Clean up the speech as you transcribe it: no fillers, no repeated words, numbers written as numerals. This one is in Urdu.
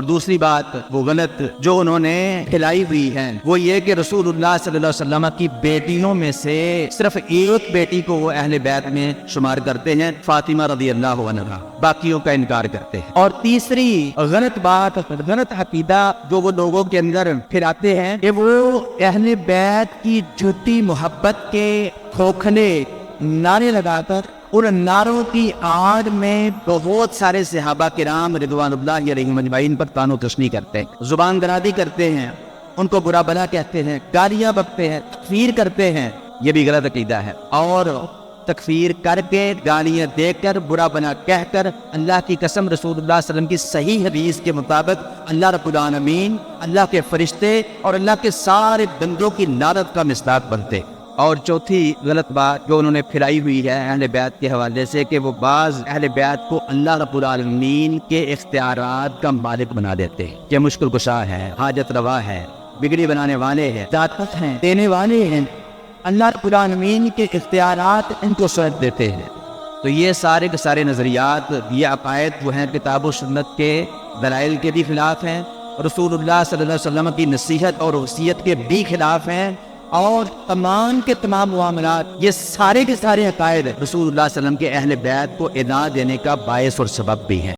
اور دوسری بات وہ غلط جو انہوں نے پھیلائی ہوئی ہے وہ یہ کہ رسول اللہ صلی اللہ علیہ وسلم کی بیٹیوں میں سے صرف ایک بیٹی کو وہ اہل بیت میں شمار کرتے ہیں، فاطمہ رضی اللہ عنہا، باقیوں کا انکار کرتے ہیں۔ اور تیسری غلط بات، غلط عقیدہ جو وہ لوگوں کے اندر پھیلاتے ہیں کہ وہ اہل بیت کی جھوٹی محبت کے کھوکھلے نعرے لگا کر ان نعروں کی آڑ میں بہت سارے صحابہ کرام رضوان اللہ علیہم اجمعین پر طعن و تشنیع کرتے ہیں، زبان درازی کرتے ہیں، ان کو برا بھلا کہتے ہیں، گالیاں بکتے ہیں، تکفیر کرتے ہیں۔ یہ بھی غلط عقیدہ ہے، اور تکفیر کر کے، گالیاں دے کر، برا بنا کہہ کر، اللہ کی قسم رسول اللہ صلی اللہ علیہ وسلم کی صحیح حدیث کے مطابق اللہ رب العالمین، اللہ کے فرشتے اور اللہ کے سارے بندوں کی لعنت کا مصداق بنتے۔ اور چوتھی غلط بات جو انہوں نے پھیلائی ہوئی ہے اہل بیت کے حوالے سے کہ وہ بعض اہل بیت کو اللہ رب العالمین کے اختیارات کا مالک بنا دیتے ہیں کہ مشکل کشا ہے، حاجت روا ہے، بگڑی بنانے والے ہیں، طاقت ہیں، دینے والے ہیں، اللہ رب العالمین کے اختیارات ان کو سونپ دیتے ہیں۔ تو یہ سارے کے سارے نظریات، یہ عقائد وہ ہیں کتاب و سنت کے دلائل کے بھی خلاف ہیں، رسول اللہ صلی اللہ علیہ وسلم کی نصیحت اور وصیت کے بھی خلاف ہیں، اور تمام کے تمام معاملات، یہ سارے کے سارے عقائد رسول اللہ صلی اللہ علیہ وسلم کے اہل بیت کو ادا دینے کا باعث اور سبب بھی ہیں۔